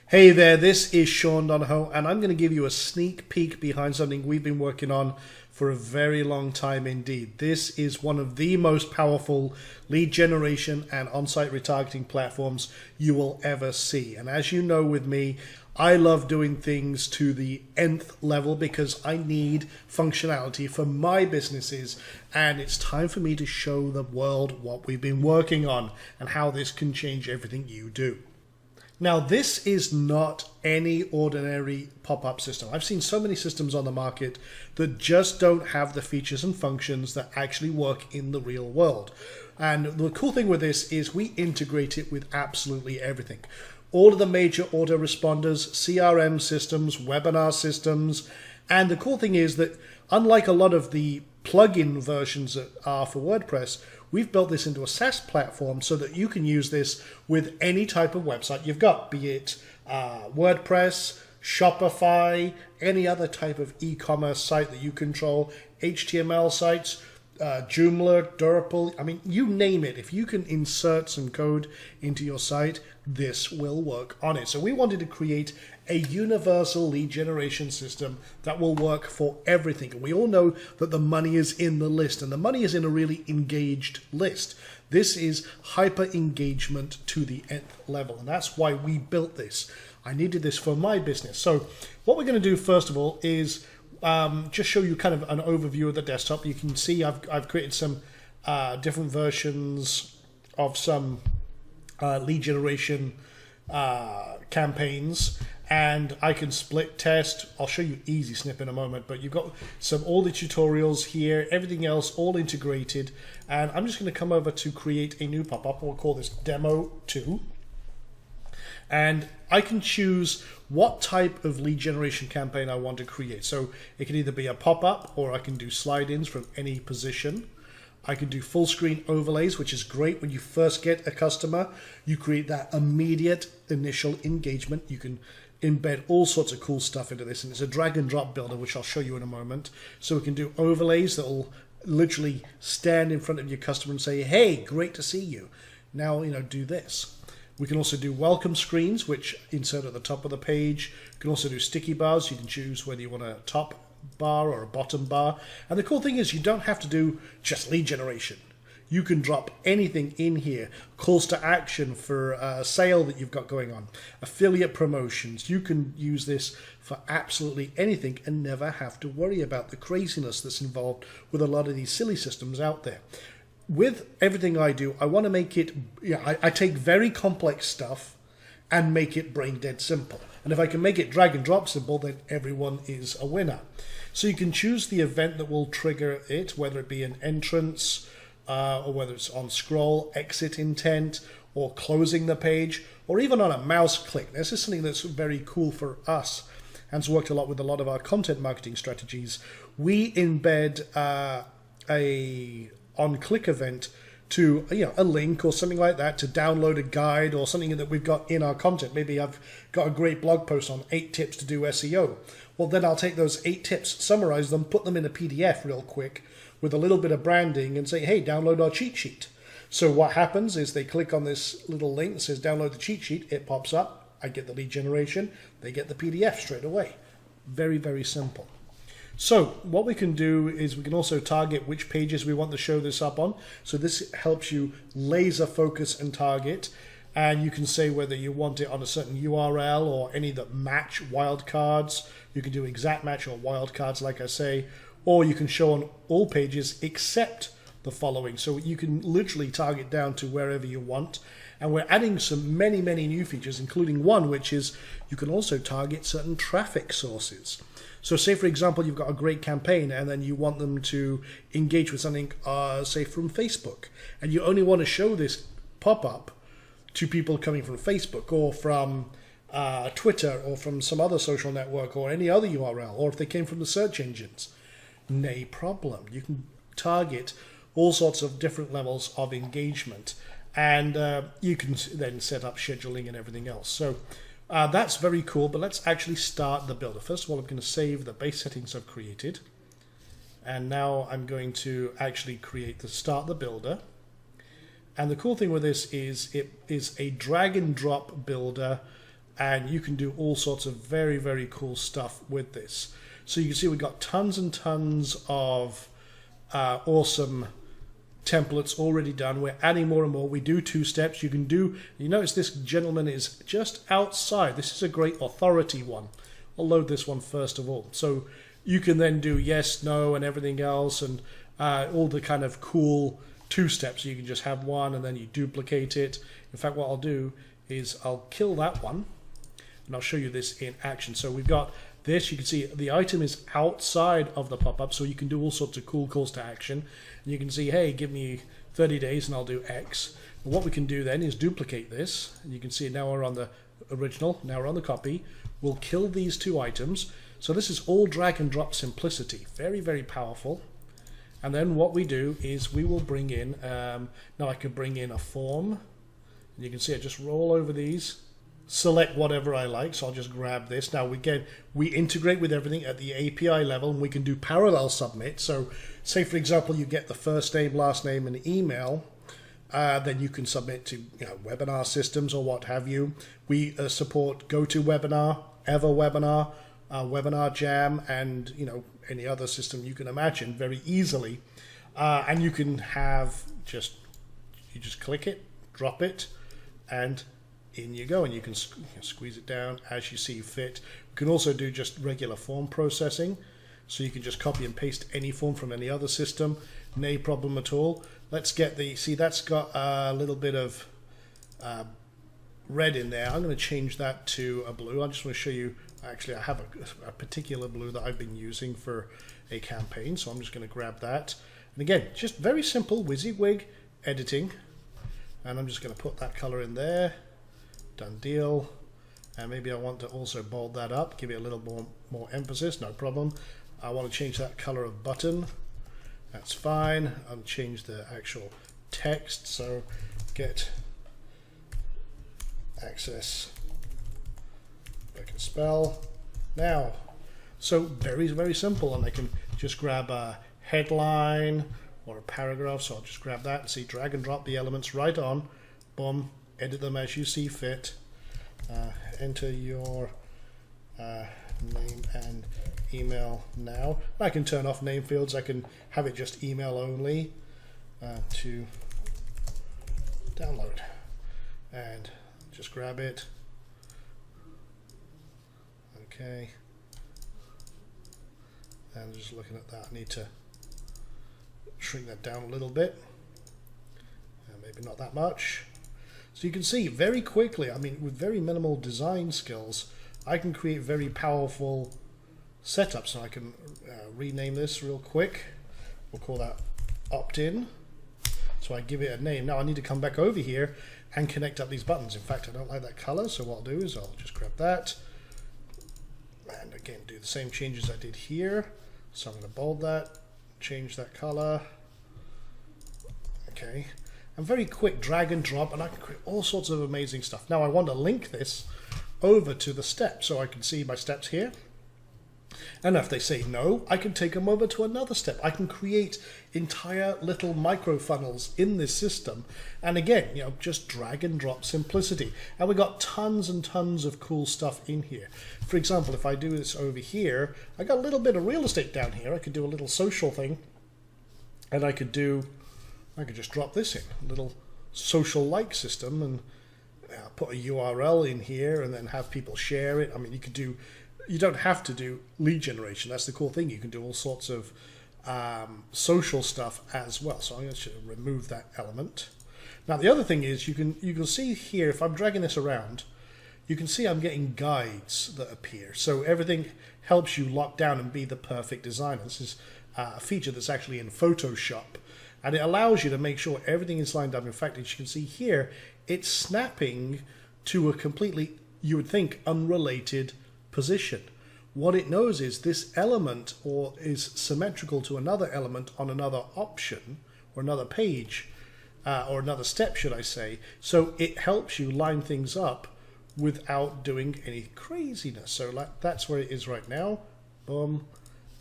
Hey there, this is Sean Donahoe, and I'm going to give you a sneak peek behind something we've been working on for a very long time indeed. This is one of the most powerful lead generation and on-site retargeting platforms you will ever see. And as you know with me, I love doing things to the nth level because I need functionality for my businesses, and it's time for me to show the world what we've been working on and how this can change everything you do. Now, this is not any ordinary pop-up system. I've seen so many systems on the market that just don't have the features and functions that actually work in the real world. And the cool thing with this is we integrate it with absolutely everything. All of the major autoresponders, CRM systems, webinar systems. And the cool thing is that unlike a lot of the plugin versions that are for WordPress, we've built this into a SaaS platform so that you can use this with any type of website you've got, be it WordPress, Shopify, any other type of e-commerce site that you control, HTML sites, Joomla, Drupal, I mean, you name it. If you can insert some code into your site, this will work on it. So we wanted to create a universal lead generation system that will work for everything. And we all know that the money is in the list, and the money is in a really engaged list. This is hyper engagement to the nth level, and that's why we built this. I needed this for my business. So what we're going to do first of all is just show you kind of an overview of the desktop. You can see I've created some different versions of some lead generation campaigns, and I can split test. I'll show you easy snip in a moment, but you've got all the tutorials here, everything else all integrated. And I'm just going to come over to create a new pop-up. We'll call this demo 2. And I can choose what type of lead generation campaign I want to create. So it can either be a pop-up, or I can do slide-ins from any position. I can do full screen overlays, which is great when you first get a customer. You create that immediate initial engagement. You can embed all sorts of cool stuff into this, and it's a drag and drop builder, which I'll show you in a moment. So we can do overlays that will literally stand in front of your customer and say, hey, great to see you. Now, do this. We can also do welcome screens, which insert at the top of the page. You can also do sticky bars. You can choose whether you want a top bar or a bottom bar. And the cool thing is you don't have to do just lead generation. You can drop anything in here. Calls to action for a sale that you've got going on. Affiliate promotions. You can use this for absolutely anything and never have to worry about the craziness that's involved with a lot of these silly systems out there. With everything I do, I want to make it, I take very complex stuff and make it brain dead simple. And if I can make it drag and drop simple, then everyone is a winner. So you can choose the event that will trigger it, whether it be an entrance, or whether it's on scroll, exit intent, or closing the page, or even on a mouse click. This is something that's very cool for us, and it's worked a lot with a lot of our content marketing strategies. We embed a on-click event to a link or something like that to download a guide or something that we've got in our content. Maybe I've got a great blog post on 8 tips to do SEO. Well, then I'll take those 8 tips, summarize them, put them in a PDF real quick with a little bit of branding and say, hey, download our cheat sheet. So what happens is they click on this little link that says download the cheat sheet. It pops up. I get the lead generation. They get the PDF straight away. Very, very simple. So what we can do is we can also target which pages we want to show this up on. So this helps you laser focus and target. And you can say whether you want it on a certain URL or any that match wildcards. You can do exact match or wildcards, like I say, or you can show on all pages except the following. So you can literally target down to wherever you want. And we're adding many new features, including one, which is you can also target certain traffic sources. So say, for example, you've got a great campaign and then you want them to engage with something, say, from Facebook. And you only want to show this pop-up to people coming from Facebook or from Twitter or from some other social network or any other URL, or if they came from the search engines. No problem. You can target all sorts of different levels of engagement, and you can then set up scheduling and everything else. So that's very cool, but let's actually start the builder. First of all, I'm going to save the base settings I've created, and now I'm going to actually start the builder. And the cool thing with this is it is a drag and drop builder and you can do all sorts of very, very cool stuff with this. So you can see we've got tons and tons of awesome templates already done. We're adding more and more. We do 2 steps. You can do, you notice this gentleman is just outside. This is a great authority one. I'll load this one first of all. So you can then do yes, no, and everything else, and all the kind of cool 2 steps. You can just have one and then you duplicate it. In fact, what I'll do is I'll kill that one and I'll show you this in action. So we've got this. You can see the item is outside of the pop-up, so you can do all sorts of cool calls to action. And you can see, hey, give me 30 days and I'll do X. And what we can do then is duplicate this. And you can see now we're on the original, now we're on the copy. We'll kill these 2 items. So this is all drag and drop simplicity. Very, very powerful. And then what we do is we will bring in, now I could bring in a form. And you can see I just roll over these, select whatever I like. So I'll just grab this. Now we integrate with everything at the API level, and we can do parallel submit. So say, for example, you get the first name, last name, and email. Then you can submit to webinar systems or what have you. We support GoToWebinar, EverWebinar, Webinar Jam, and any other system you can imagine very easily. And you can have you just click it, drop it, and in you go. And you can squeeze it down as you see fit. You can also do just regular form processing. So you can just copy and paste any form from any other system. No problem at all. Let's get see that's got a little bit of red in there. I'm going to change that to a blue. I just want to show you, actually I have a particular blue that I've been using for a campaign. So I'm just going to grab that. And again, just very simple WYSIWYG editing. And I'm just going to put that color in there. Done deal. And maybe I want to also bold that up, give it a little more emphasis, no problem. I want to change that color of button. That's fine. I'll change the actual text. So get access I can spell now. So very, very simple. And I can just grab a headline or a paragraph. So I'll just grab that and see, drag and drop the elements right on. Boom. Edit them as you see fit. Enter your name and email now. I can turn off name fields. I can have it just email only to download, and just grab it. Okay, and just looking at that, I need to shrink that down a little bit, maybe not that much. So you can see very quickly, I mean, with very minimal design skills, I can create very powerful setups. So I can rename this real quick. We'll call that opt-in. So I give it a name. Now I need to come back over here and connect up these buttons. In fact, I don't like that color, so what I'll do is I'll just grab that. And again, do the same changes I did here. So I'm going to bold that, change that color. Okay. And very quick drag and drop, and I can create all sorts of amazing stuff. Now I want to link this over to the steps, so I can see my steps here. And if they say no, I can take them over to another step. I can create entire little micro funnels in this system. And again, just drag and drop simplicity. And we've got tons and tons of cool stuff in here. For example, if I do this over here, I got a little bit of real estate down here. I could do a little social thing, and I could just drop this in, a little social like system, and put a URL in here and then have people share it. I mean, you don't have to do lead generation. That's the cool thing. You can do all sorts of social stuff as well. So I'm going to remove that element. Now the other thing is you can see here, if I'm dragging this around, you can see I'm getting guides that appear. So everything helps you lock down and be the perfect designer. This is a feature that's actually in Photoshop. And it allows you to make sure everything is lined up. In fact, as you can see here, it's snapping to a completely, you would think, unrelated position. What it knows is this element is symmetrical to another element on another option or another page or another step, should I say. So it helps you line things up without doing any craziness. So that's where it is right now. Boom.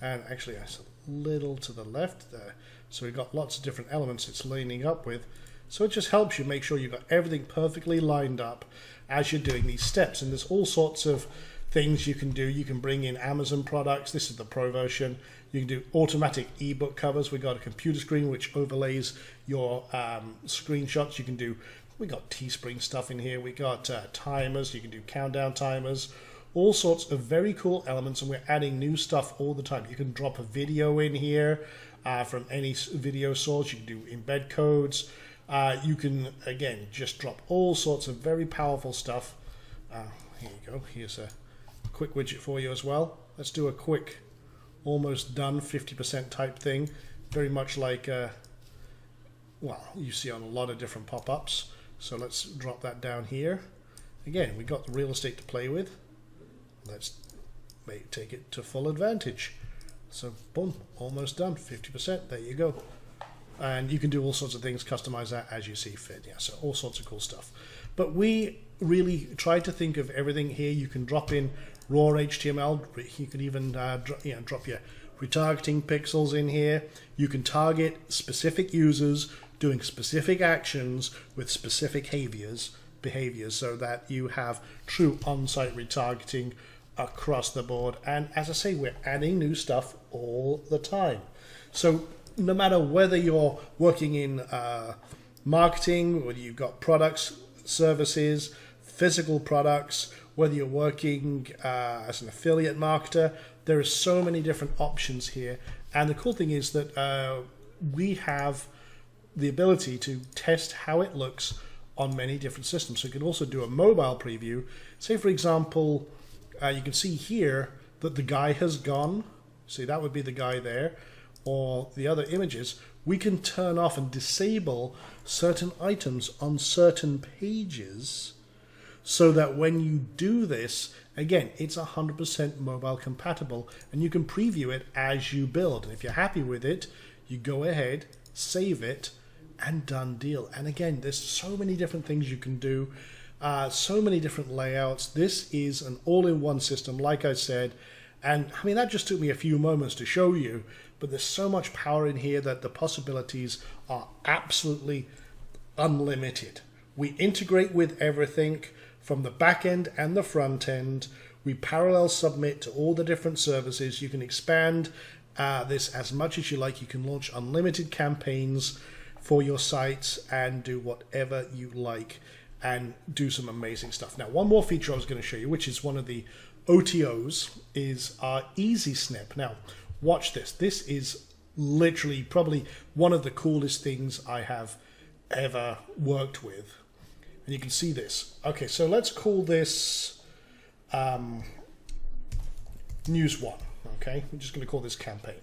And actually, it's a little to the left there. So we've got lots of different elements it's lining up with. So it just helps you make sure you've got everything perfectly lined up as you're doing these steps. And there's all sorts of things you can do. You can bring in Amazon products. This is the Pro version. You can do automatic ebook covers. We got a computer screen which overlays your screenshots. You can do, we got Teespring stuff in here. We got timers. You can do countdown timers. All sorts of very cool elements, and we're adding new stuff all the time. You can drop a video in here from any video source. You can do embed codes. You can, again, just drop all sorts of very powerful stuff. Here you go. Here's a quick widget for you as well. Let's do a quick, almost done 50% type thing. Very much like, well, you see on a lot of different pop-ups. So let's drop that down here. Again, we got the real estate to play with. Let's take it to full advantage. So boom, almost done, 50%. There you go. And you can do all sorts of things, customize that as you see fit. Yeah, so all sorts of cool stuff. But we really tried to think of everything here. You can drop in raw HTML. You can even drop your retargeting pixels in here. You can target specific users doing specific actions with specific behaviors so that you have true on-site retargeting across the board. And as I say, we're adding new stuff all the time. So no matter whether you're working in marketing, whether you've got products, services, physical products, whether you're working as an affiliate marketer, there are so many different options here. And the cool thing is that we have the ability to test how it looks on many different systems. So you can also do a mobile preview. Say, for example, you can see here that the guy has gone. See, that would be the guy there. Or the other images, we can turn off and disable certain items on certain pages so that when you do this, again, it's 100% mobile compatible, and you can preview it as you build. And if you're happy with it, you go ahead, save it, and done deal. And again, there's so many different things you can do, so many different layouts. This is an all-in-one system, like I said. And I mean, that just took me a few moments to show you, but there's so much power in here that the possibilities are absolutely unlimited. We integrate with everything from the back end and the front end. We parallel submit to all the different services. You can expand this as much as you like. You can launch unlimited campaigns for your sites and do whatever you like and do some amazing stuff. Now, one more feature I was going to show you, which is one of the OTOs, is our Easy Snip. Now, watch this. This is literally probably one of the coolest things I have ever worked with. And you can see this. Okay, so let's call this News 1. Okay, we're just going to call this campaign.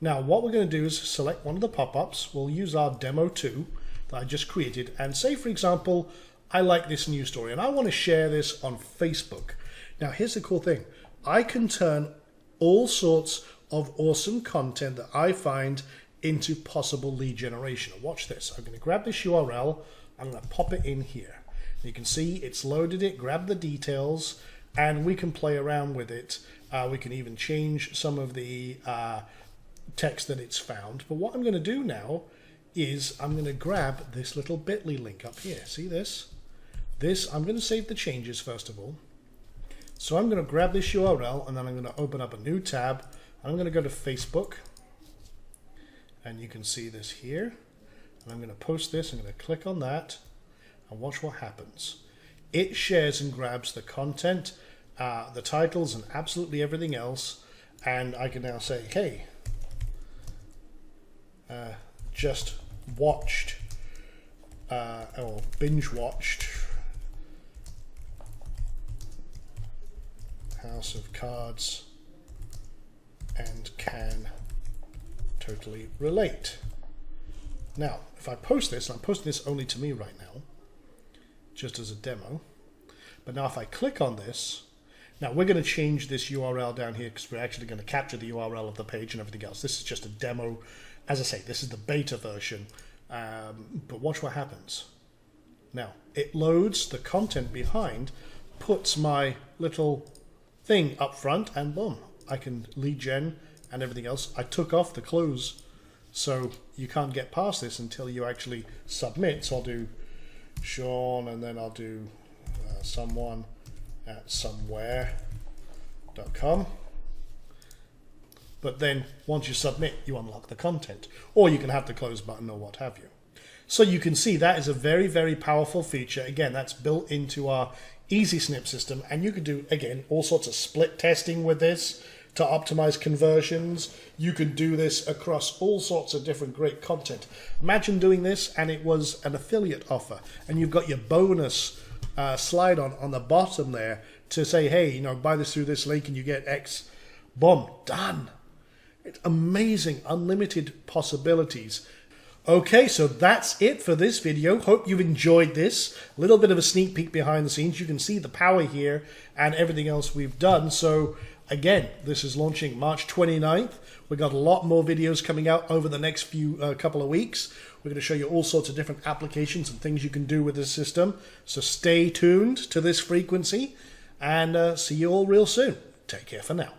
Now, what we're going to do is select one of the pop-ups. We'll use our demo 2 that I just created. And say, for example, I like this news story and I want to share this on Facebook. Now, here's the cool thing. I can turn all sorts of awesome content that I find into possible lead generation. Watch this. I'm going to grab this URL. I'm going to pop it in here. You can see it's loaded it, grab the details, and we can play around with it. We can even change some of the text that it's found. But what I'm going to do now is I'm going to grab this little bit.ly link up here. See this? I'm going to save the changes first of all. So I'm going to grab this URL and then I'm going to open up a new tab. I'm going to go to Facebook, and you can see this here. And I'm going to post this. I'm going to click on that and watch what happens. It shares and grabs the content, the titles, and absolutely everything else. And I can now say, hey, just watched or binge watched House of Cards and can totally relate. Now, if I post this, I'm posting this only to me right now, just as a demo. But now if I click on this, now we're going to change this URL down here because we're actually going to capture the URL of the page and everything else. This is just a demo. As I say, this is the beta version. But watch what happens. Now, it loads the content behind, puts my little thing up front, and boom, I can lead gen and everything else. I took off the close So you can't get past this until you actually submit. So I'll do Sean, and then I'll do someone at somewhere.com. But then once you submit, you unlock the content, or you can have the close button or what have you. So you can see that is a very, very powerful feature. Again, that's built into our Easy Snip system, and you can do, again, all sorts of split testing with this to optimize conversions. You can do this across all sorts of different great content. Imagine doing this and it was an affiliate offer, and you've got your bonus slide on the bottom there to say, hey, you know, buy this through this link and you get X. Boom, done. It's amazing, unlimited possibilities. Okay, so that's it for this video. Hope you've enjoyed this. A little bit of a sneak peek behind the scenes. You can see the power here and everything else we've done. So again, this is launching March 29th. We've got a lot more videos coming out over the next couple of weeks. We're going to show you all sorts of different applications and things you can do with this system. So stay tuned to this frequency, and see you all real soon. Take care for now.